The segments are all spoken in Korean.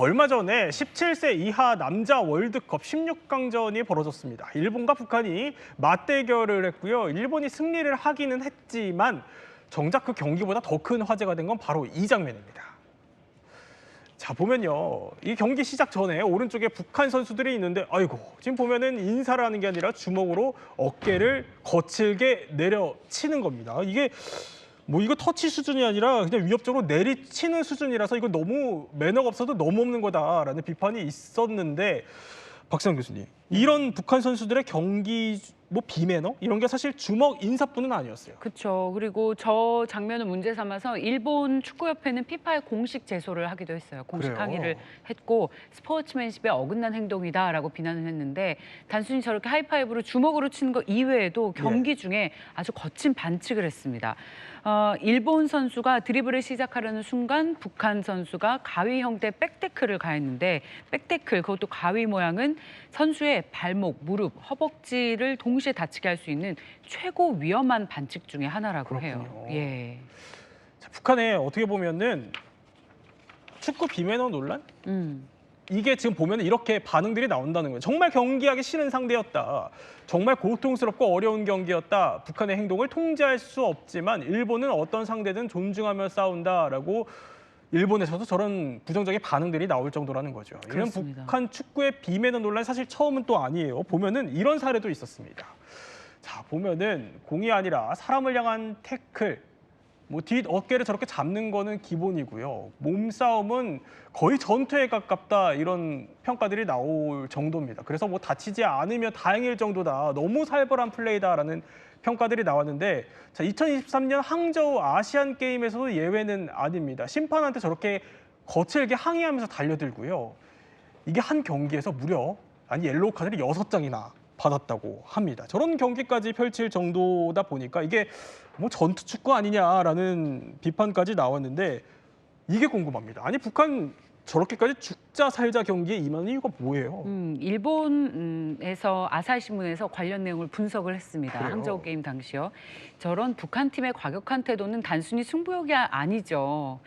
얼마 전에 17세 이하 남자 월드컵 16강전이 벌어졌습니다. 일본과 북한이 맞대결을 했고요. 일본이 승리를 하기는 했지만 정작 그 경기보다 더 큰 화제가 된 건 바로 이 장면입니다. 자, 보면요. 이 경기 시작 전에 오른쪽에 북한 선수들이 있는데 아이고, 지금 보면은 인사를 하는 게 아니라 주먹으로 어깨를 거칠게 내려치는 겁니다. 이게 뭐 이거 터치 수준이 아니라 그냥 위협적으로 내리치는 수준이라서 이거 너무 매너가 없어도 너무 없는 거다라는 비판이 있었는데 박세영 교수님, 이런 북한 선수들의 경기 뭐 비매너 이런 게 사실 주먹 인사뿐은 아니었어요. 그렇죠. 그리고 저 장면을 문제 삼아서 일본 축구협회는 피파에 공식 제소를 하기도 했어요. 공식 그래요? 항의를 했고 스포츠맨십에 어긋난 행동이다라고 비난을 했는데 단순히 저렇게 하이파이브로 주먹으로 치는 거 이외에도 경기 중에 아주 거친 반칙을 했습니다. 일본 선수가 드리블을 시작하려는 순간 북한 선수가 가위 형태 백태클을 가했는데 백태클, 그것도 가위 모양은 선수의 발목, 무릎, 허벅지를 동시에 다치게 할 수 있는 최고 위험한 반칙 중에 하나라고 해요. 그렇군요. 예. 자, 북한에 어떻게 보면은 축구 비매너 논란? 이게 지금 보면 이렇게 반응들이 나온다는 거예요. 정말 경기하기 싫은 상대였다. 정말 고통스럽고 어려운 경기였다. 북한의 행동을 통제할 수 없지만 일본은 어떤 상대든 존중하며 싸운다라고 일본에서도 저런 부정적인 반응들이 나올 정도라는 거죠. 이런 그렇습니다. 북한 축구의 비매너 논란 사실 처음은 또 아니에요. 보면은 이런 사례도 있었습니다. 자, 보면은 공이 아니라 사람을 향한 태클, 뭐 뒷 어깨를 저렇게 잡는 거는 기본이고요. 몸싸움은 거의 전투에 가깝다 이런 평가들이 나올 정도입니다. 그래서 뭐 다치지 않으면 다행일 정도다. 너무 살벌한 플레이다라는 평가들이 나왔는데 자, 2023년 항저우 아시안 게임에서도 예외는 아닙니다. 심판한테 저렇게 거칠게 항의하면서 달려들고요. 이게 한 경기에서 무려 옐로우 카드를 6장이나 받았다고 합니다. 저런 경기까지 펼칠 정도다 보니까 이게 뭐 전투 축구 아니냐라는 비판까지 나왔는데 이게 궁금합니다. 아니 북한 저렇게까지 죽자 살자 경기에 임하는 이유가 뭐예요? 일본에서 아사히 신문에서 관련 내용을 분석을 했습니다. 그래요? 항저우 게임 당시요. 저런 북한 팀의 과격한 태도는 단순히 승부욕이 아니죠.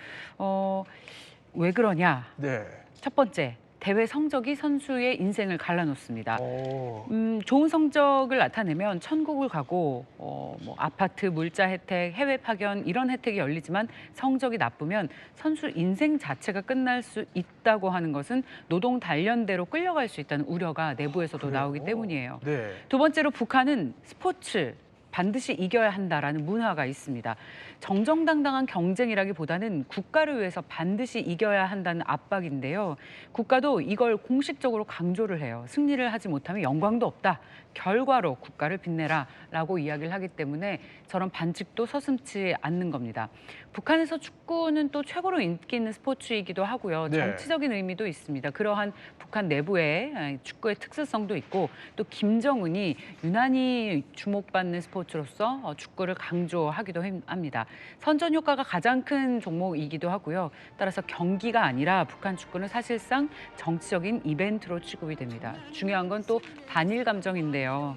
왜 그러냐? 네. 첫 번째, 대회 성적이 선수의 인생을 갈라놓습니다. 어, 좋은 성적을 나타내면 천국을 가고 뭐 아파트, 물자 혜택, 해외 파견 이런 혜택이 열리지만 성적이 나쁘면 선수 인생 자체가 끝날 수 있다고 하는 것은 노동 단련대로 끌려갈 수 있다는 우려가 내부에서도 그래요? 나오기 때문이에요. 네. 두 번째로 북한은 스포츠 반드시 이겨야 한다라는 문화가 있습니다. 정정당당한 경쟁이라기보다는 국가를 위해서 반드시 이겨야 한다는 압박인데요. 국가도 이걸 공식적으로 강조를 해요. 승리를 하지 못하면 영광도 없다. 결과로 국가를 빛내라라고 이야기를 하기 때문에 저런 반칙도 서슴지 않는 겁니다. 북한에서 축구는 또 최고로 인기 있는 스포츠이기도 하고요. 네. 정치적인 의미도 있습니다. 그러한 북한 내부의 축구의 특수성도 있고 또 김정은이 유난히 주목받는 스포츠로서 축구를 강조하기도 합니다. 선전 효과가 가장 큰 종목이기도 하고요. 따라서 경기가 아니라 북한 축구는 사실상 정치적인 이벤트로 취급이 됩니다. 중요한 건 또 반일 감정인데요.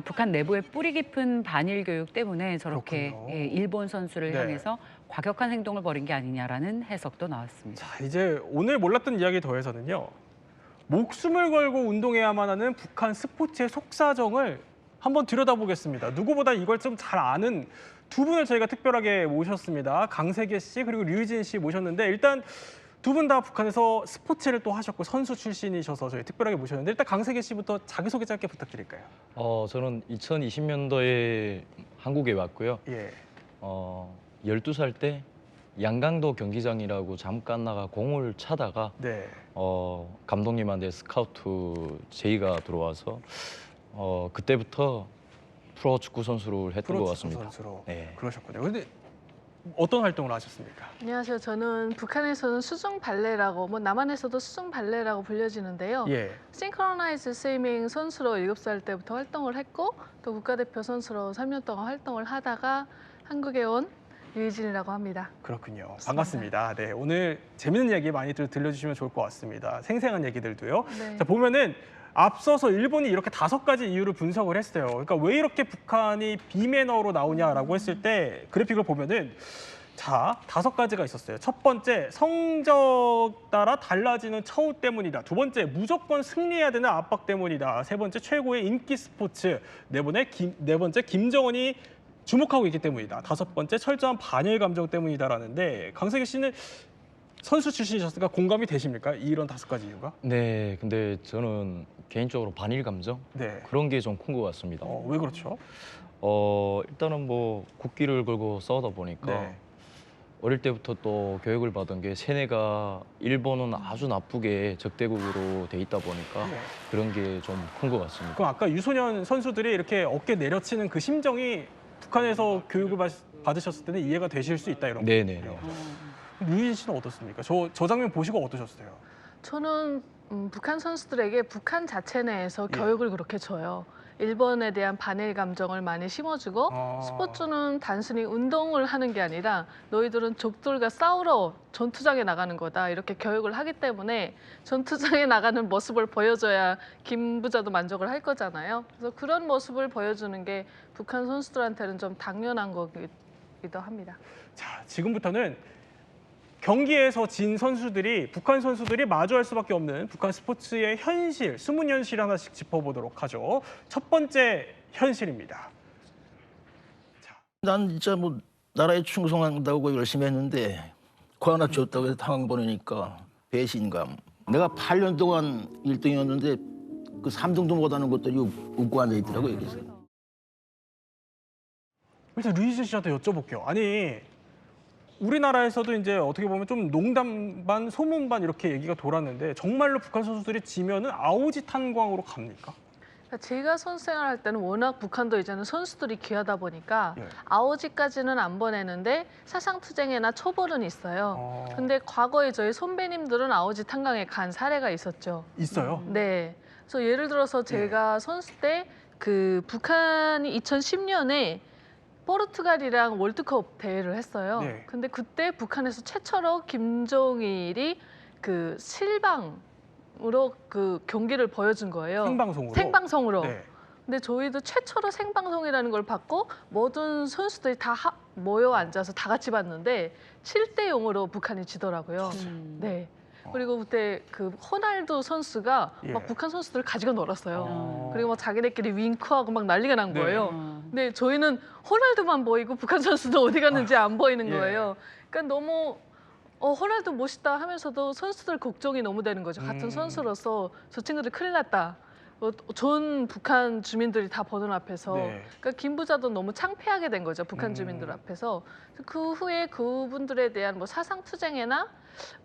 북한 내부의 뿌리 깊은 반일 교육 때문에 저렇게 그렇군요. 일본 선수를 네. 향해서 과격한 행동을 벌인 게 아니냐라는 해석도 나왔습니다. 자, 이제 오늘 몰랐던 이야기 더해서는요. 목숨을 걸고 운동해야만 하는 북한 스포츠의 속사정을 한번 들여다보겠습니다. 누구보다 이걸 좀 잘 아는 두 분을 저희가 특별하게 모셨습니다. 강세계 씨 그리고 류희진 씨 모셨는데 일단 두 분 다 북한에서 스포츠를 또 하셨고 선수 출신이셔서 저희 특별하게 모셨는데 일단 강세계 씨부터 자기소개 짧게 부탁드릴까요? 저는 2020년도에 한국에 왔고요. 예. 12살 때 양강도 경기장이라고 잠깐 나가 공을 차다가 네. 감독님한테 스카우트 제의가 들어와서 그때부터 프로 축구 선수를 했던 것 프로축구 같습니다. 선수로 네. 그러셨군요. 근데 어떤 활동을 하셨습니까? 안녕하세요. 저는 북한에서는 수중 발레라고, 뭐 남한에서도 수중 발레라고 불려지는데요. 예. 싱크로나이즈 스위밍 선수로 7살 때부터 활동을 했고 또 국가대표 선수로 3년 동안 활동을 하다가 한국에 온 유희진이라고 합니다. 그렇군요. 반갑습니다. 네, 오늘 재밌는 얘기 많이 들려주시면 좋을 것 같습니다. 생생한 얘기들도요. 네. 자, 보면은 앞서서 일본이 이렇게 5가지 이유를 분석을 했어요. 그러니까 왜 이렇게 북한이 비매너로 나오냐라고 했을 때 그래픽을 보면은 자, 5가지가 있었어요. 첫 번째, 성적 따라 달라지는 처우 때문이다. 두 번째, 무조건 승리해야 되는 압박 때문이다. 세 번째, 최고의 인기 스포츠. 네 번째, 김정은이 주목하고 있기 때문이다. 5번째, 철저한 반일 감정 때문이다라는데 강세기 씨는 선수 출신이셨으니까 공감이 되십니까? 이런 5가지 이유가? 네, 근데 저는 개인적으로 반일 감정 네. 그런 게 좀 큰 것 같습니다. 왜 그렇죠? 일단은 뭐 국기를 걸고 싸우다 보니까 네. 어릴 때부터 또 교육을 받은 게 세뇌가 일본은 아주 나쁘게 적대국으로 돼 있다 보니까 네. 그런 게 좀 큰 것 같습니다. 그럼 아까 유소년 선수들이 이렇게 어깨 내려치는 그 심정이 북한에서 교육을 받으셨을 때는 이해가 되실 수 있다 이런 네네. 거예요. 류희진 씨는 어떻습니까? 저 장면 보시고 어떠셨어요? 저는 북한 선수들에게 북한 자체 내에서 예. 교육을 그렇게 줘요. 일본에 대한 반일 감정을 많이 심어주고 아. 스포츠는 단순히 운동을 하는 게 아니라 너희들은 적들과 싸우러 전투장에 나가는 거다 이렇게 교육을 하기 때문에 전투장에 나가는 모습을 보여줘야 김 부자도 만족을 할 거잖아요. 그래서 그런 모습을 보여주는 게 북한 선수들한테는 좀 당연한 거기도 합니다. 자, 지금부터는 경기에서 진 선수들이 북한 선수들이 마주할 수밖에 없는 북한 스포츠의 현실, 숨은 현실 하나씩 짚어보도록 하죠. 첫 번째 현실입니다. 난 진짜 뭐 나라에 충성한다고 열심히 했는데 그 하나 줬다고 해서 당황 보내니까 배신감. 내가 8년 동안 1등이었는데 그 3등도 못하는 것들이 웃고 앉아 있더라고 여기서. 일단 류희진 씨한테 여쭤볼게요. 아니 우리나라에서도 이제 어떻게 보면 좀 농담 반 소문 반 이렇게 얘기가 돌았는데 정말로 북한 선수들이 지면은 아오지 탄광으로 갑니까? 제가 선수생활 할 때는 워낙 북한도 이제는 선수들이 귀하다 보니까 예. 아오지까지는 안 보내는데 사상투쟁이나 초벌은 있어요. 아. 근데 과거에 저희 선배님들은 아오지 탄광에 간 사례가 있었죠. 있어요. 네. 그래서 예를 들어서 제가 선수 때 그 북한이 2010년에 포르투갈이랑 월드컵 대회를 했어요. 네. 근데 그때 북한에서 최초로 김종일이 그 실방으로 그 경기를 보여준 거예요. 생방송으로. 생방송으로. 네. 근데 저희도 최초로 생방송이라는 걸 받고 모든 선수들이 다 모여 앉아서 다 같이 봤는데 7대 0으로 북한이 지더라고요. 네. 그리고 그때 그 호날두 선수가 예. 막 북한 선수들 가지고 놀았어요. 어. 그리고 막 자기네끼리 윙크하고 막 난리가 난 네. 거예요. 어. 근데 저희는 호날두만 보이고 북한 선수는 어디 갔는지 안 보이는 예. 거예요. 그러니까 너무 호날두 멋있다 하면서도 선수들 걱정이 너무 되는 거죠. 같은 선수로서 저 친구들 큰일 났다. 전 북한 주민들이 다 보는 앞에서. 네. 그러니까 김 부자도 너무 창피하게 된 거죠. 북한 주민들 앞에서. 그 후에 그분들에 대한 뭐 사상투쟁이나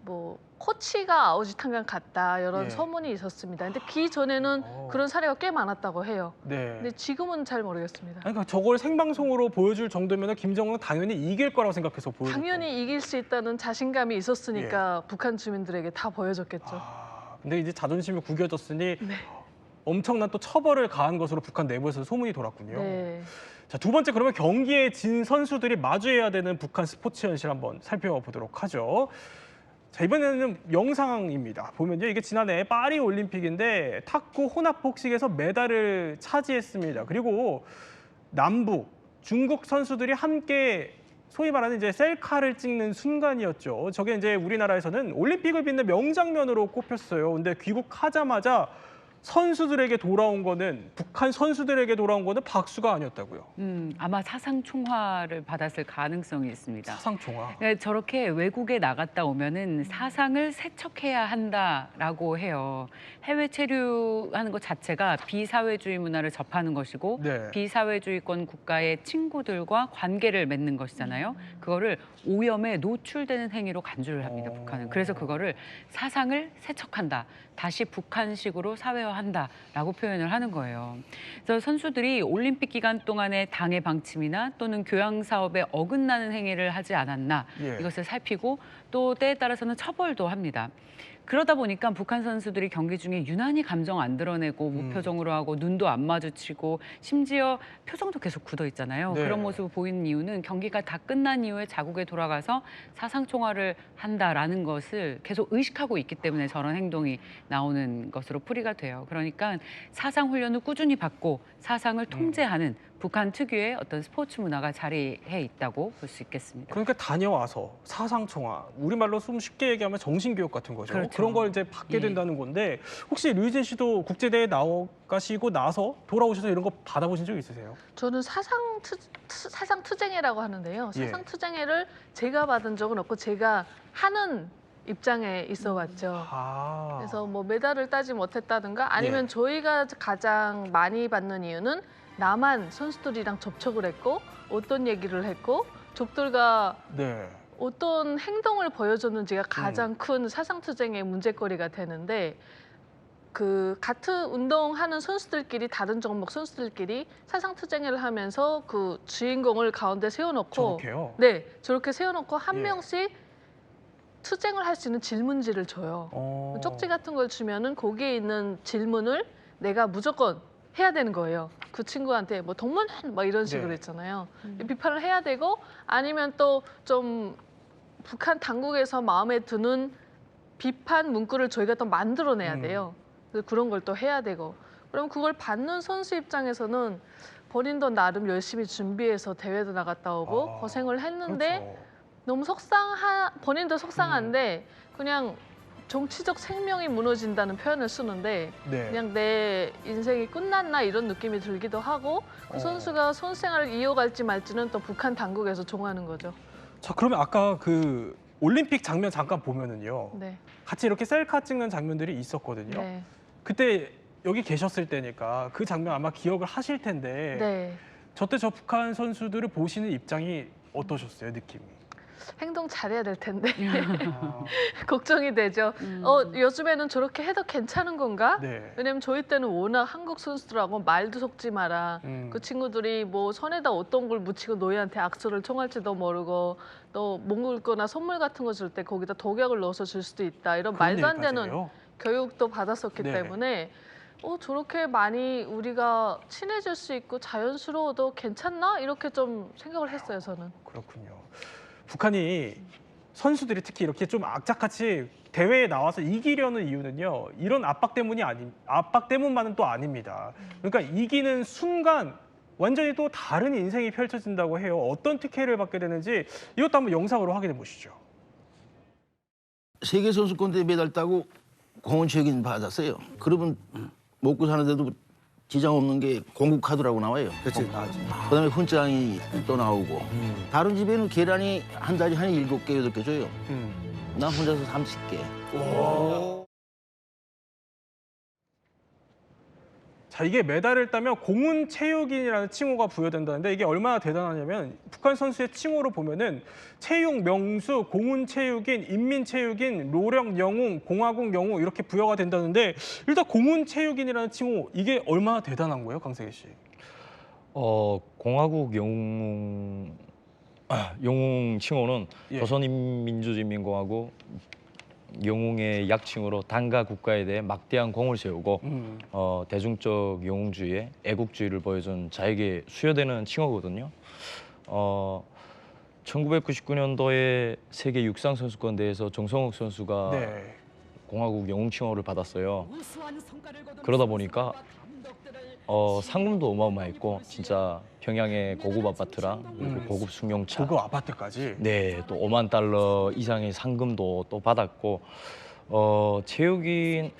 뭐 코치가 아오지 탄광 갔다 이런 예. 소문이 있었습니다. 근데 그 전에는 그런 사례가 꽤 많았다고 해요. 네. 근데 지금은 잘 모르겠습니다. 아니, 그러니까 저걸 생방송으로 보여줄 정도면 김정은은 당연히 이길 거라고 생각해서 보여줬고. 당연히 이길 수 있다는 자신감이 있었으니까 북한 주민들에게 다 보여줬겠죠. 근데 이제 자존심이 구겨졌으니 네. 엄청난 또 처벌을 가한 것으로 북한 내부에서 소문이 돌았군요. 네. 자, 두 번째 그러면 경기에 진 선수들이 마주해야 되는 북한 스포츠 현실 한번 살펴보도록 하죠. 자, 이번에는 영상입니다. 보면요, 이게 지난해 파리 올림픽인데 탁구 혼합복식에서 메달을 차지했습니다. 그리고 남북, 중국 선수들이 함께 소위 말하는 이제 셀카를 찍는 순간이었죠. 저게 이제 우리나라에서는 올림픽을 빛낸 명장면으로 꼽혔어요. 근데 귀국하자마자 선수들에게 돌아온 거는 북한 선수들에게 돌아온 거는 박수가 아니었다고요. 아마 사상 총화를 받았을 가능성이 있습니다. 사상총화. 네, 저렇게 외국에 나갔다 오면은 사상을 세척해야 한다라고 해요. 해외 체류하는 것 자체가 비사회주의 문화를 접하는 것이고 네. 비사회주의권 국가의 친구들과 관계를 맺는 것이잖아요. 그거를 오염에 노출되는 행위로 간주를 합니다, 북한은. 그래서 그거를 사상을 세척한다. 다시 북한식으로 사회화한다라고 표현을 하는 거예요. 그래서 선수들이 올림픽 기간 동안에 당의 방침이나 또는 교양 사업에 어긋나는 행위를 하지 않았나 예. 이것을 살피고 또 때에 따라서는 처벌도 합니다. 그러다 보니까 북한 선수들이 경기 중에 유난히 감정 안 드러내고 무표정으로 하고 눈도 안 마주치고 심지어 표정도 계속 굳어 있잖아요. 네. 그런 모습을 보이는 이유는 경기가 다 끝난 이후에 자국에 돌아가서 사상총화를 한다라는 것을 계속 의식하고 있기 때문에 저런 행동이 나오는 것으로 풀이가 돼요. 그러니까 사상 훈련을 꾸준히 받고 사상을 통제하는 북한 특유의 어떤 스포츠 문화가 자리해 있다고 볼 수 있겠습니다. 그러니까 다녀와서 사상청화, 우리말로 좀 쉽게 얘기하면 정신교육 같은 거죠. 그렇죠. 그런 걸 이제 받게 예. 된다는 건데 혹시 류희진 씨도 국제대회 나가시고 나서 돌아오셔서 이런 거 받아보신 적 있으세요? 저는 사상 투쟁회라고 하는데요. 예. 사상 투쟁회를 제가 받은 적은 없고 제가 하는 입장에 있어 왔죠. 아. 그래서 뭐 메달을 따지 못했다든가 아니면 예. 저희가 가장 많이 받는 이유는 남한 선수들이랑 접촉을 했고 어떤 얘기를 했고 족들과 네. 어떤 행동을 보여줬는지가 가장 큰 사상투쟁의 문제거리가 되는데 그 같은 운동하는 선수들끼리 다른 종목 선수들끼리 사상투쟁을 하면서 그 주인공을 가운데 세워놓고 저렇게요? 네 저렇게 세워놓고 한 예. 명씩 투쟁을 할 수 있는 질문지를 줘요. 쪽지 같은 걸 주면은 거기에 있는 질문을 내가 무조건 해야 되는 거예요. 그 친구한테 뭐 동문 막 이런 식으로 네. 했잖아요. 비판을 해야 되고 아니면 또 좀 북한 당국에서 마음에 드는 비판 문구를 저희가 또 만들어내야 돼요. 그래서 그런 걸 또 해야 되고 그럼 그걸 받는 선수 입장에서는 본인도 나름 열심히 준비해서 대회도 나갔다 오고 아, 고생을 했는데 그렇죠. 너무 본인도 속상한데 그냥 정치적 생명이 무너진다는 표현을 쓰는데 네. 그냥 내 인생이 끝났나 이런 느낌이 들기도 하고 그 선수가 선생활을 이어갈지 말지는 또 북한 당국에서 정하는 거죠. 자, 그러면 아까 그 올림픽 장면 잠깐 보면은요. 네. 같이 이렇게 셀카 찍는 장면들이 있었거든요. 네. 그때 여기 계셨을 때니까 그 장면 아마 기억을 하실 텐데 네. 저때 저 북한 선수들을 보시는 입장이 어떠셨어요, 느낌이? 행동 잘해야 될 텐데 아, 걱정이 되죠. 요즘에는 저렇게 해도 괜찮은 건가? 네. 왜냐면 저희 때는 워낙 한국 선수들하고 말도 섞지 마라. 그 친구들이 뭐 손에다 어떤 걸 묻히고 노예한테 악수를 청할지도 모르고 또 먹을 거나 선물 같은 거 줄 때 거기다 독약을 넣어서 줄 수도 있다. 이런 그런 말도 안 되는 얘기까지예요? 교육도 받았었기 네. 때문에 저렇게 많이 우리가 친해질 수 있고 자연스러워도 괜찮나? 이렇게 좀 생각을 했어요, 저는. 그렇군요. 북한이 선수들이 특히 이렇게 좀 악착같이 대회에 나와서 이기려는 이유는요. 이런 압박 때문만은 또 아닙니다. 그러니까 이기는 순간 완전히 또 다른 인생이 펼쳐진다고 해요. 어떤 특혜를 받게 되는지 이것도 한번 영상으로 확인해 보시죠. 세계 선수권 대회 메달 따고 공원체육인 받았어요. 그러면 먹고 사는데도 지장 없는 게 공국 카드라고 나와요. 그렇지, 나지. 그다음에 훈장이 또 나오고 다른 집에는 계란이 한 달에 한 7개, 8개 줘요. 나 혼자서 30개. 자, 이게 메달을 따면 공훈체육인이라는 칭호가 부여된다는데 이게 얼마나 대단하냐면 북한 선수의 칭호로 보면은 체육 명수, 공훈체육인, 인민체육인, 로령 영웅, 공화국 영웅 이렇게 부여가 된다는데 일단 공훈체육인이라는 칭호 이게 얼마나 대단한 거예요, 강세기 씨? 공화국 영웅 칭호는 예. 조선인민주주의인민공화국 영웅의 약칭으로 당과 국가에 대해 막대한 공을 세우고 대중적 영웅주의에 애국주의를 보여준 자에게 수여되는 칭호거든요. 1999년도에 세계 육상 선수권 대회에서 정성욱 선수가 네. 공화국 영웅 칭호를 받았어요. 그러다 보니까 상금도 어마어마했고 진짜 평양의 고급 아파트랑 그리고 고급 승용차, 고급 아파트까지. 네, 또 5만 달러 이상의 상금도 또 받았고 체육인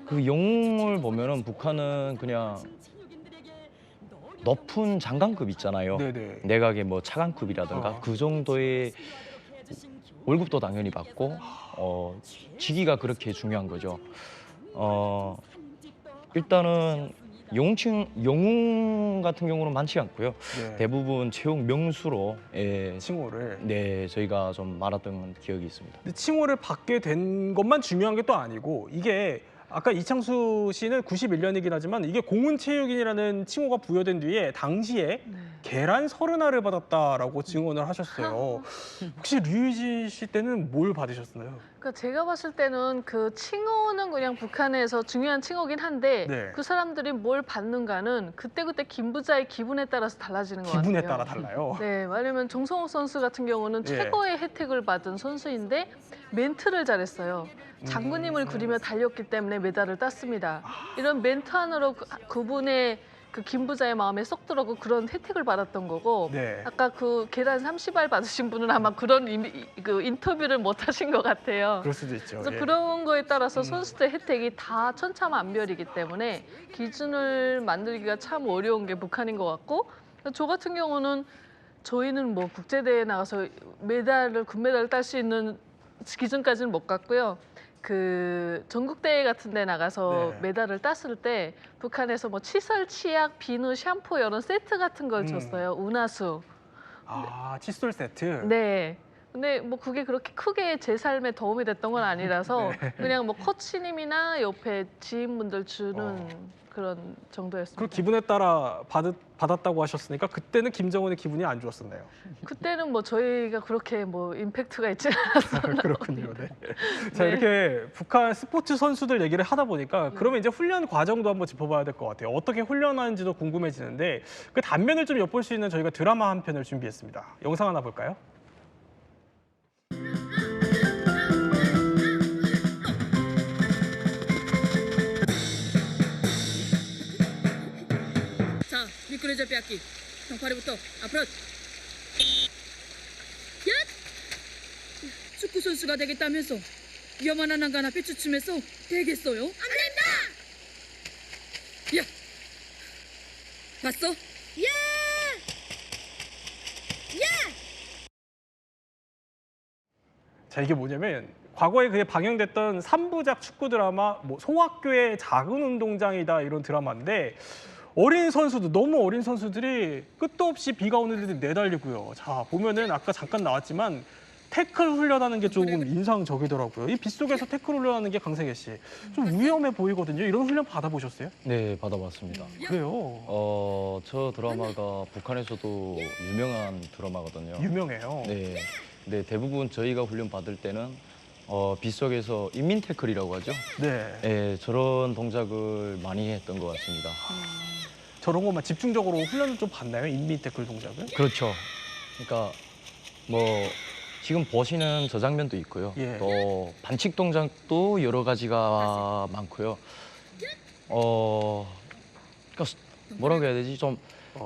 그 영웅을 보면은 북한은 그냥 높은 장관급 있잖아요. 네네. 내각의 뭐 차관급이라든가 어. 그 정도의 월급도 당연히 받고 직위가 그렇게 중요한 거죠. 일단은 영웅 같은 경우는 많지 않고요. 네. 대부분 체육 명수로 칭호를. 네, 저희가 좀 말았던 기억이 있습니다. 근데 칭호를 받게 된 것만 중요한 게 또 아니고 이게 아까 이창수 씨는 91년이긴 하지만 이게 공훈체육인이라는 칭호가 부여된 뒤에 당시에 계란 30알을 받았다라고 증언을 하셨어요. 혹시 류희진 씨 때는 뭘 받으셨나요? 그러니까 제가 봤을 때는 그 칭호는 그냥 북한에서 중요한 칭호긴 한데 네. 그 사람들이 뭘 받는가는 그때그때 김부자의 기분에 따라서 달라지는 것 기분에 같아요. 따라 달라요. 네, 왜냐면 정성욱 선수 같은 경우는 예. 최고의 혜택을 받은 선수인데 멘트를 잘했어요. 장군님을 그리며 달렸기 때문에 메달을 땄습니다. 이런 멘트 하나로 그분의 그 김부자의 마음에 쏙 들어오고 그런 혜택을 받았던 거고 네. 아까 그 계란 30알 받으신 분은 아마 그런 그 인터뷰를 못 하신 것 같아요. 그럴 수도 있죠. 그래서 예. 그런 거에 따라서 선수들 혜택이 다 천차만별이기 때문에 기준을 만들기가 참 어려운 게 북한인 것 같고 저 같은 경우는 저희는 뭐 국제대회에 나가서 금메달을 딸 수 있는 기준까지는 못 갔고요. 그 전국대회 같은 데 나가서 네. 메달을 땄을 때 북한에서 뭐 칫솔, 치약, 비누, 샴푸 이런 세트 같은 걸 줬어요. 운하수. 아, 칫솔 세트. 네. 근데 뭐 그게 그렇게 크게 제 삶에 도움이 됐던 건 아니라서 그냥 뭐 코치님이나 옆에 지인분들 주는 그런 정도였습니다. 그 기분에 따라 받았다고 하셨으니까 그때는 김정은의 기분이 안 좋았었나요? 그때는 뭐 저희가 그렇게 뭐 임팩트가 있지 않았어요. 그렇군요. 네. 자, 네. 이렇게 북한 스포츠 선수들 얘기를 하다 보니까 그러면 이제 훈련 과정도 한번 짚어봐야 될 것 같아요. 어떻게 훈련하는지도 궁금해지는데 그 단면을 좀 엿볼 수 있는 저희가 드라마 한 편을 준비했습니다. 영상 하나 볼까요? 자, 미끄러져 빼앗기. 평파리부터 앞으로. 야! 축구 선수가 되겠다면서 위험한 한강 앞에 주춤해서 되겠어요? 안 된다! 야! 봤어? 자, 이게 뭐냐면 과거에 그게 방영됐던 3부작 축구 드라마 뭐 소학교의 작은 운동장이다 이런 드라마인데 어린 선수들, 너무 어린 선수들이 끝도 없이 비가 오는 데도 내달리고요. 자, 보면은 아까 잠깐 나왔지만 태클 훈련하는 게 조금 인상적이더라고요. 이 빗속에서 태클 훈련하는 게 강세계 씨. 좀 위험해 보이거든요. 이런 훈련 받아보셨어요? 네, 받아봤습니다. 그래요. 저 드라마가 북한에서도 유명한 드라마거든요. 유명해요. 네. 근데 대부분 저희가 훈련 받을 때는 빗속에서 인민 태클이라고 하죠. 네. 예, 저런 동작을 많이 했던 것 같습니다. 저런 것만 집중적으로 훈련을 좀 받나요? 인민 태클 동작을? 그렇죠. 그러니까 뭐 지금 보시는 저 장면도 있고요. 예. 또 반칙 동작도 여러 가지가 많고요. 그러니까 뭐라고 해야 되지? 좀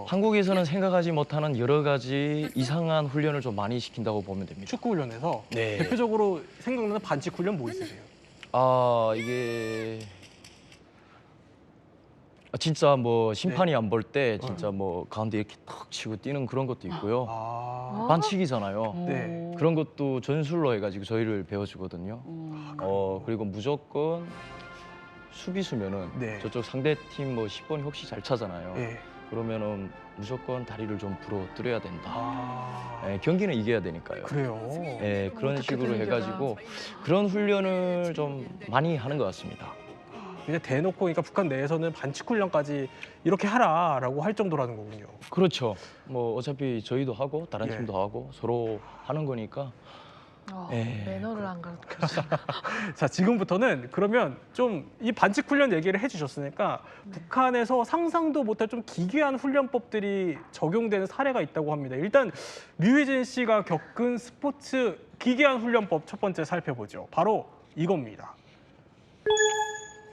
한국에서는 생각하지 못하는 여러 가지 이상한 훈련을 좀 많이 시킨다고 보면 됩니다. 축구 훈련에서 네. 대표적으로 생각나는 반칙 훈련 뭐 있으세요? 이게 진짜 뭐 심판이 안 볼 때 진짜 뭐 가운데 이렇게 탁 치고 뛰는 그런 것도 있고요. 아, 반칙이잖아요. 네. 그런 것도 전술로 해가지고 저희를 배워주거든요. 그리고 무조건 수비수면은 네. 저쪽 상대 팀 뭐 10번이 혹시 잘 차잖아요. 예. 그러면은 무조건 다리를 좀 부러뜨려야 된다. 아, 예, 경기는 이겨야 되니까요. 그래요. 예, 그런 어떻게 식으로 되는구나. 해가지고 그런 훈련을 좀 많이 하는 것 같습니다. 이제 대놓고 그러니까 북한 내에서는 반칙 훈련까지 이렇게 하라라고 할 정도라는 거군요. 그렇죠. 뭐 어차피 저희도 하고 다른 예. 팀도 하고 서로 하는 거니까. 예. 매너를 안 가르쳐줘. 자, 지금부터는 그러면 좀 이 반칙 훈련 얘기를 해주셨으니까 북한에서 상상도 못할 좀 기괴한 훈련법들이 적용되는 사례가 있다고 합니다. 일단 류희진 씨가 겪은 스포츠 기괴한 훈련법 첫 번째 살펴보죠. 바로 이겁니다.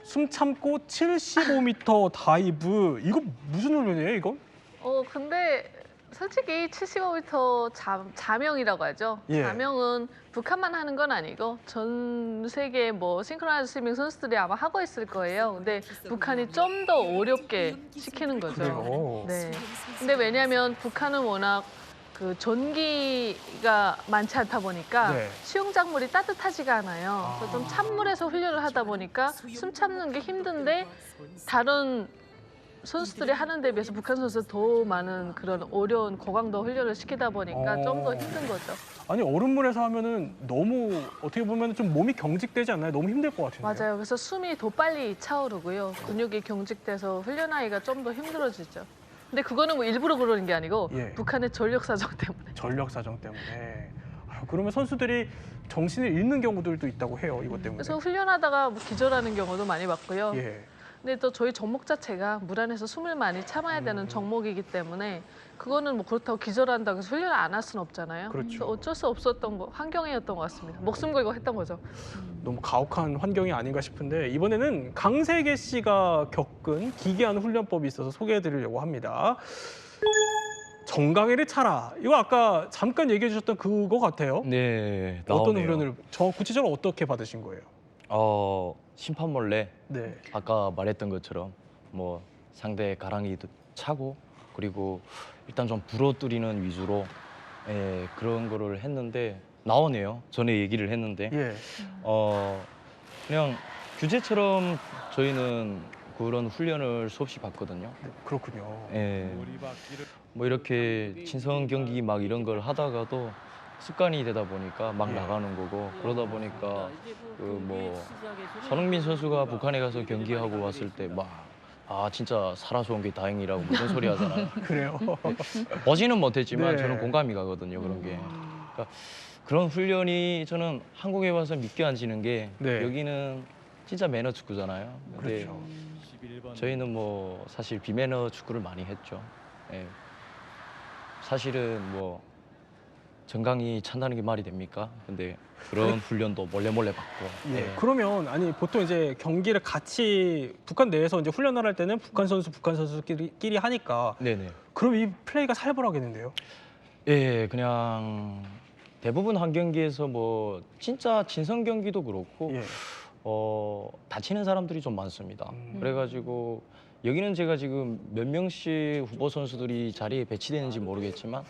숨 참고 75m 다이브. 이거 무슨 훈련이에요, 이건? 근데 솔직히 75m 자명이라고 하죠. 예. 자명은 북한만 하는 건 아니고 전 세계 뭐 싱크로나이즈 스위밍 선수들이 아마 하고 있을 거예요. 근데 북한이 좀 더 어렵게 시키는 거죠. 그래요? 네. 근데 왜냐하면 북한은 워낙 그 전기가 많지 않다 보니까 네. 수영장물이 따뜻하지가 않아요. 그래서 좀 찬물에서 훈련을 하다 보니까 숨 참는 게 힘든데 다른 선수들이 하는 데 비해서 북한 선수 더 많은 그런 어려운 고강도 훈련을 시키다 보니까 좀 더 힘든 거죠. 아니 얼음물에서 하면은 너무 어떻게 보면 좀 몸이 경직되지 않나요? 너무 힘들 것 같은데요. 맞아요. 그래서 숨이 더 빨리 차오르고요. 근육이 경직돼서 훈련하기가 좀 더 힘들어지죠. 근데 그거는 뭐 일부러 그러는 게 아니고 예. 북한의 전력 사정 때문에. 전력 사정 때문에. 그러면 선수들이 정신을 잃는 경우들도 있다고 해요. 이것 때문에. 그래서 훈련하다가 뭐 기절하는 경우도 많이 봤고요. 예. 근데 또 저희 종목 자체가 물 안에서 숨을 많이 참아야 되는 종목이기 때문에 그거는 뭐 그렇다고 기절한다고 해서 훈련을 안 할 수는 없잖아요. 그렇죠. 그래서 어쩔 수 없었던 환경이었던 것 같습니다. 목숨 걸고 했던 거죠. 너무 가혹한 환경이 아닌가 싶은데 이번에는 강세계 씨가 겪은 기괴한 훈련법이 있어서 소개해드리려고 합니다. 정강이를 차라. 이거 아까 잠깐 얘기해 주셨던 그거 같아요. 네, 어떤 나오네요. 훈련을 구체적으로 어떻게 받으신 거예요? 심판 몰래 네. 아까 말했던 것처럼 뭐 상대 가랑이도 차고 그리고 일단 좀 부러뜨리는 위주로 그런 거를 했는데 나오네요. 전에 얘기를 했는데 예. 그냥 규제처럼 저희는 그런 훈련을 수없이 받거든요. 네, 그렇군요. 예. 뭐 이렇게 친선 경기 막 이런 걸 하다가도 습관이 되다 보니까 막 예. 나가는 거고 그러다 보니까 그 뭐 손흥민 선수가 북한에 가서 경기하고 왔을 때 막 진짜 살아서 온 게 다행이라고 무슨 소리 하잖아요. 그래요. 보지는 못했지만 네. 저는 공감이 가거든요 그런 게. 그러니까 그런 훈련이 저는 한국에 와서 믿겨지는 게 네. 여기는 진짜 매너 축구잖아요. 근데 그렇죠. 저희는 뭐 사실 비매너 축구를 많이 했죠. 예. 사실은 뭐 정강이 찬다는 게 말이 됩니까? 근데 그런 훈련도 몰래 받고. 예. 예. 그러면 아니 보통 이제 경기를 같이 북한 내에서 이제 훈련을 할 때는 북한 선수끼리 하니까 네네. 그럼 이 플레이가 살벌하겠는데요? 예, 그냥 대부분 한 경기에서 뭐 진짜 친선 경기도 그렇고 예. 다치는 사람들이 좀 많습니다. 그래가지고 여기는 제가 지금 몇 명씩 후보 선수들이 자리에 배치되는지 모르겠지만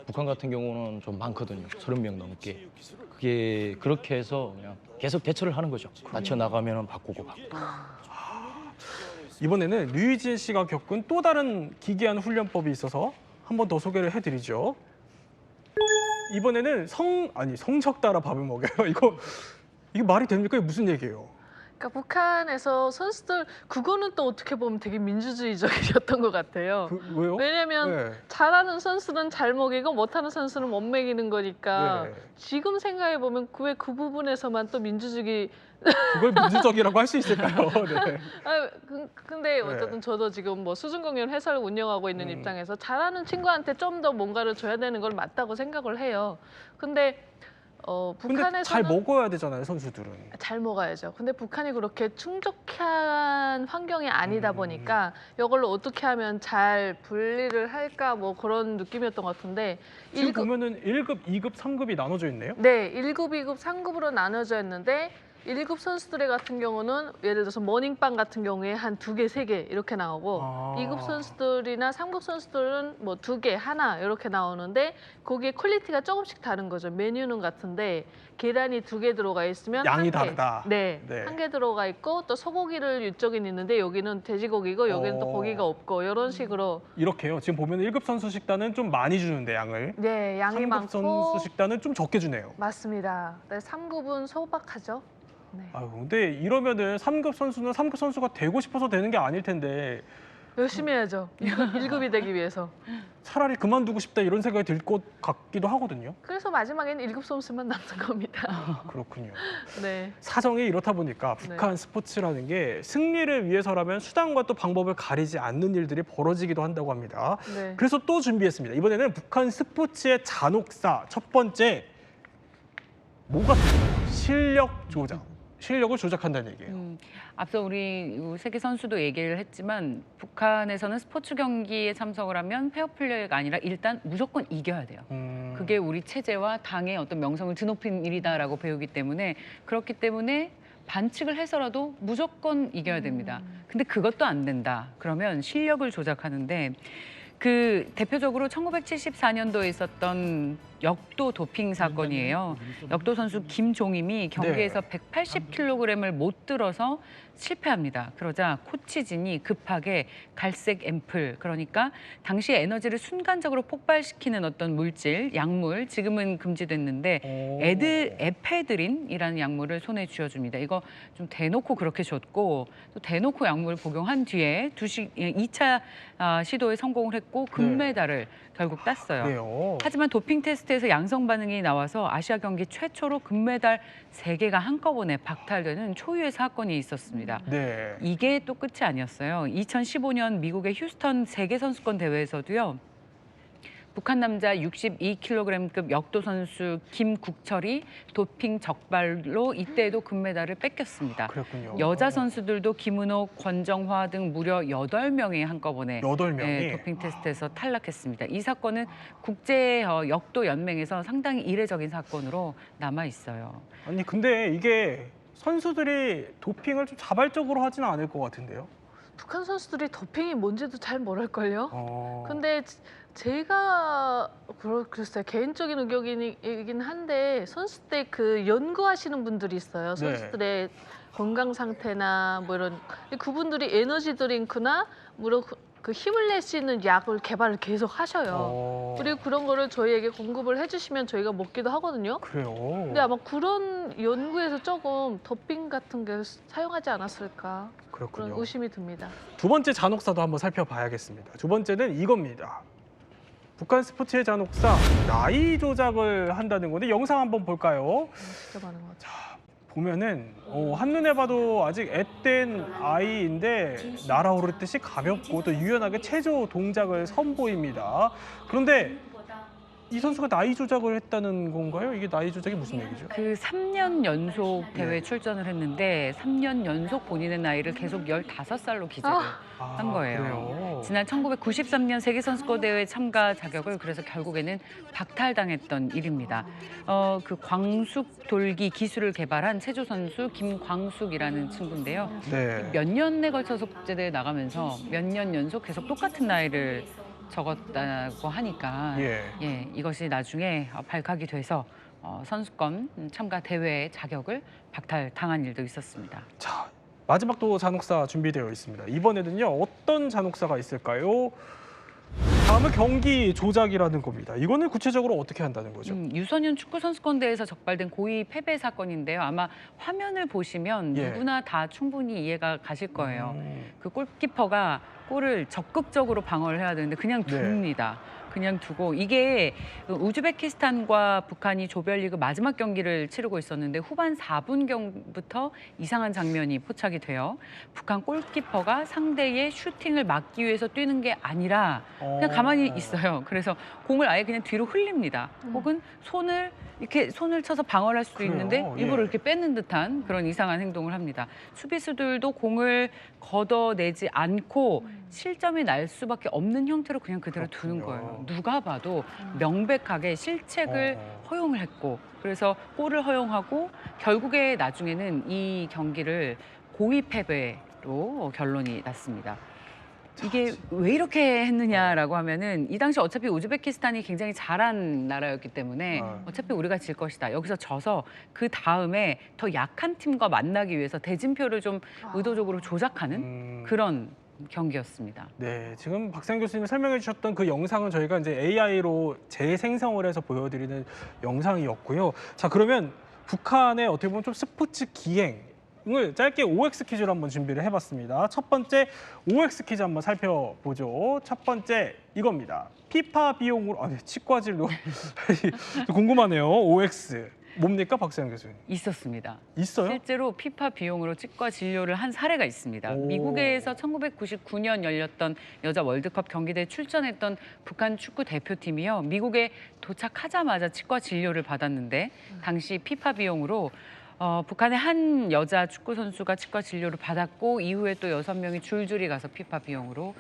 북한 같은 경우는 좀 많거든요. 30명 넘게. 그게 그렇게 해서 그냥 계속 대처를 하는 거죠. 다쳐 나가면 바꾸고. 이번에는 류희진 씨가 겪은 또 다른 기괴한 훈련법이 있어서 한 번 더 소개를 해드리죠. 이번에는 성적 따라 밥을 먹여요. 이게 말이 됩니까? 이게 무슨 얘기예요? 그러니까 북한에서 선수들 그거는 또 어떻게 보면 되게 민주주의적이었던 것 같아요. 왜요? 왜냐면 네. 잘하는 선수는 잘 먹이고 못하는 선수는 못 먹이는 거니까 네. 지금 생각해 보면 왜 그 부분에서만 또 민주주의 그걸 민주적이라고 할 수 있을까요? 네. 근데 어쨌든 저도 지금 뭐 수준공연 회사를 운영하고 있는 입장에서 잘하는 친구한테 좀 더 뭔가를 줘야 되는 건 맞다고 생각을 해요. 근데 근데 북한에서는 잘 먹어야 되잖아요, 선수들은. 잘 먹어야죠. 근데 북한이 그렇게 충족한 환경이 아니다 보니까 이걸로 어떻게 하면 잘 분리를 할까 뭐 그런 느낌이었던 것 같은데 지금 보면은 1급, 2급, 3급이 나눠져 있네요. 네, 1급, 2급, 3급으로 나눠져 있는데 1급 선수들 같은 경우는 예를 들어서 머닝빵 같은 경우에 한 2개, 3개 이렇게 나오고 2급 선수들이나 3급 선수들은 뭐 2개, 하나 이렇게 나오는데 거기에 퀄리티가 조금씩 다른 거죠. 메뉴는 같은데 계란이 2개 들어가 있으면 양이 1개. 다르다. 네, 네. 1개 들어가 있고 또 소고기를 이쪽엔 있는데 여기는 돼지고기고 여기는 또 고기가 없고 이런 식으로 이렇게요. 지금 보면 1급 선수 식단은 좀 많이 주는데 양을. 네, 양이 3급 많고 선수 식단은 좀 적게 주네요. 맞습니다. 네, 3급은 소박하죠. 네. 아유, 근데 이러면은 3급 선수는 3급 선수가 되고 싶어서 되는 게 아닐 텐데 열심히 해야죠. 1급이 되기 위해서. 차라리 그만두고 싶다 이런 생각이 들 것 같기도 하거든요. 그래서 마지막에는 1급 선수만 남는 겁니다. 그렇군요. 네. 사정이 이렇다 보니까 북한 스포츠라는 게 승리를 위해서라면 수단과 또 방법을 가리지 않는 일들이 벌어지기도 한다고 합니다. 네. 그래서 또 준비했습니다. 이번에는 북한 스포츠의 잔혹사 첫 번째 뭐가 실력 조작. 실력을 조작한다는 얘기예요. 앞서 우리 세계 선수도 얘기를 했지만 북한에서는 스포츠 경기에 참석을 하면 페어플레이가 아니라 일단 무조건 이겨야 돼요. 그게 우리 체제와 당의 어떤 명성을 드높인 일이다라고 배우기 때문에 그렇기 때문에 반칙을 해서라도 무조건 이겨야 됩니다. 근데 그것도 안 된다. 그러면 실력을 조작하는데 그 대표적으로 1974년도에 있었던 역도 도핑 사건이에요. 역도 선수 김종임이 경기에서 180kg을 못 들어서 실패합니다. 그러자 코치진이 급하게 갈색 앰플, 그러니까 당시 에너지를 순간적으로 폭발시키는 어떤 물질, 약물, 지금은 금지됐는데 에페드린이라는 약물을 손에 쥐어줍니다. 이거 좀 대놓고 그렇게 줬고 또 대놓고 약물을 복용한 뒤에 2차 시도에 성공을 했고 금메달을 결국 땄어요. 그래요. 하지만 도핑 테스트 테스트에서 양성 반응이 나와서 아시아 경기 최초로 금메달 3개가 한꺼번에 박탈되는 초유의 사건이 있었습니다. 네. 이게 또 끝이 아니었어요. 2015년 미국의 휴스턴 세계선수권 대회에서도요. 북한 남자 62kg급 역도 선수 김국철이 도핑 적발로 이때에도 금메달을 뺏겼습니다. 그랬군요. 여자 선수들도 김은옥, 권정화 등 무려 8명이 한꺼번에 8명이 도핑 테스트에서 탈락했습니다. 이 사건은 국제 역도 연맹에서 상당히 이례적인 사건으로 남아 있어요. 아니 근데 이게 선수들이 도핑을 좀 자발적으로 하지는 않을 것 같은데요. 북한 선수들이 도핑이 뭔지도 잘 모를걸요. 어. 근데 제가 글쎄요, 개인적인 의견이긴 한데 선수 때 그 연구하시는 분들이 있어요. 네. 선수들의 건강 상태나 뭐 이런 그분들이 에너지 드링크나 물론 그 힘을 낼 수 있는 약을 개발을 계속 하셔요. 그리고 그런 거를 저희에게 공급을 해주시면 저희가 먹기도 하거든요. 그래요. 근데 아마 그런 연구에서 조금 도핑 같은 게 사용하지 않았을까 그런 그렇군요. 의심이 듭니다. 두 번째 잔혹사도 한번 살펴봐야겠습니다. 두 번째는 이겁니다. 북한 스포츠의 잔혹사, 나이 조작을 한다는 건데 영상 한번 볼까요? 진짜 많은 것 같아요. 보면은 한눈에 봐도 아직 앳된 아이인데 날아오르듯이 가볍고 또 유연하게 체조 동작을 선보입니다. 그런데 이 선수가 나이 조작을 했다는 건가요? 이게 나이 조작이 무슨 얘기죠? 그 3년 연속 대회 출전을 했는데 3년 연속 본인의 나이를 계속 15살로 기재를 한 거예요. 그래요? 지난 1993년 세계선수권 대회 참가 자격을 그래서 결국에는 박탈당했던 일입니다. 그 광숙 돌기 기술을 개발한 체조 선수 김광숙이라는 친구인데요. 네. 몇 년에 걸쳐서 국제대회 나가면서 몇 년 연속 계속 똑같은 나이를 적었다고 하니까 이것이 나중에 발각이 돼서 선수권 참가 대회 자격을 박탈당한 일도 있었습니다. 자, 마지막 또 잔혹사 준비되어 있습니다. 이번에는요, 어떤 잔혹사가 있을까요? 다음은 경기 조작이라는 겁니다. 이거는 구체적으로 어떻게 한다는 거죠? 유소년 축구 선수권 대회에서 적발된 고의 패배 사건인데요. 아마 화면을 보시면 누구나 다 충분히 이해가 가실 거예요. 그 골키퍼가 골을 적극적으로 방어를 해야 되는데 그냥 둡니다. 그냥 두고 이게 우즈베키스탄과 북한이 조별리그 마지막 경기를 치르고 있었는데 후반 4분경부터 이상한 장면이 포착이 돼요. 북한 골키퍼가 상대의 슈팅을 막기 위해서 뛰는 게 아니라 그냥 가만히 있어요. 그래서 공을 아예 그냥 뒤로 흘립니다. 혹은 손을 쳐서 방어를 할 수도 있는데 일부러 이렇게 뺏는 듯한 그런 이상한 행동을 합니다. 수비수들도 공을 걷어내지 않고 실점이 날 수밖에 없는 형태로 그냥 그대로 두는 거예요. 누가 봐도 명백하게 실책을 허용을 했고 그래서 골을 허용하고 결국에 나중에는 이 경기를 고의 패배로 결론이 났습니다. 이게 왜 이렇게 했느냐라고 하면은 이 당시 어차피 우즈베키스탄이 굉장히 잘한 나라였기 때문에 어차피 우리가 질 것이다. 여기서 져서 그 다음에 더 약한 팀과 만나기 위해서 대진표를 좀 의도적으로 조작하는 그런 경기였습니다. 네, 지금 박세영 교수님이 설명해 주셨던 그 영상은 저희가 이제 AI로 재생성을 해서 보여드리는 영상이었고요. 자, 그러면 북한의 어떻게 보면 좀 스포츠 기행 을 짧게 OX 퀴즈를 한번 준비를 해봤습니다. 첫 번째 OX 퀴즈 한번 살펴보죠. 첫 번째 이겁니다. 피파 비용으로 치과 진료 궁금하네요. OX 뭡니까 박세영 교수님? 있었습니다. 있어요? 실제로 피파 비용으로 치과 진료를 한 사례가 있습니다. 미국에서 1999년 열렸던 여자 월드컵 경기대에 출전했던 북한 축구 대표팀이요. 미국에 도착하자마자 치과 진료를 받았는데 당시 피파 비용으로 북한의 한 여자 축구 선수가 치과 진료를 받았고 이후에 또 6명이 줄줄이 가서 피파 비용으로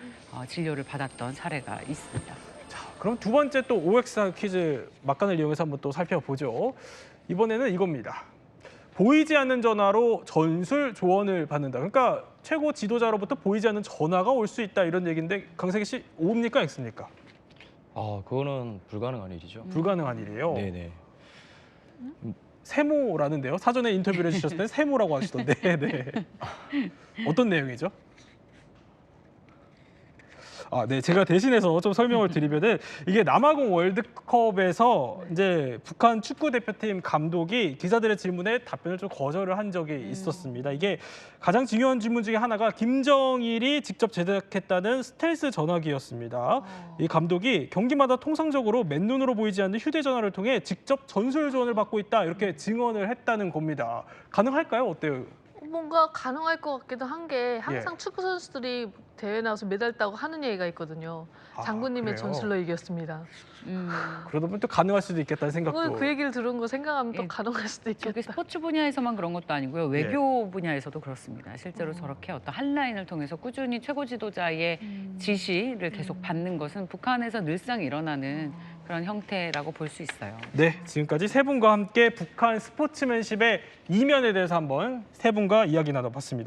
진료를 받았던 사례가 있습니다. 자, 그럼 두 번째 또 OX 퀴즈 막간을 이용해서 한번 또 살펴보죠. 이번에는 이겁니다. 보이지 않는 전화로 전술 조언을 받는다. 그러니까 최고 지도자로부터 보이지 않는 전화가 올 수 있다 이런 얘기인데 강세기 씨 O입니까 X입니까? 그거는 불가능한 일이죠. 불가능한 일이에요. 네네. 세모라는데요. 사전에 인터뷰를 해주셨을 때 세모라고 하시던데. 네. 어떤 내용이죠? 네, 제가 대신해서 좀 설명을 드리면은 이게 남아공 월드컵에서 이제 북한 축구 대표팀 감독이 기자들의 질문에 답변을 좀 거절을 한 적이 있었습니다. 이게 가장 중요한 질문 중에 하나가 김정일이 직접 제작했다는 스텔스 전화기였습니다. 이 감독이 경기마다 통상적으로 맨눈으로 보이지 않는 휴대전화를 통해 직접 전술 조언을 받고 있다 이렇게 증언을 했다는 겁니다. 가능할까요? 어때요? 뭔가 가능할 것 같기도 한 게 항상 축구 선수들이 대회 나와서 메달 따고 하는 얘기가 있거든요. 장군님의 그래요? 전술로 이겼습니다. 그러다 보면 또 가능할 수도 있겠다는 생각도. 그 얘기를 들은 거 생각하면 또 예. 가능할 수도 저기 있겠다. 스포츠 분야에서만 그런 것도 아니고요. 외교 분야에서도 그렇습니다. 실제로 저렇게 어떤 한라인을 통해서 꾸준히 최고 지도자의 지시를 계속 받는 것은 북한에서 늘상 일어나는 그런 형태라고 볼 수 있어요. 네, 지금까지 세 분과 함께 북한 스포츠맨십의 이면에 대해서 한번 세 분과 이야기 나눠봤습니다.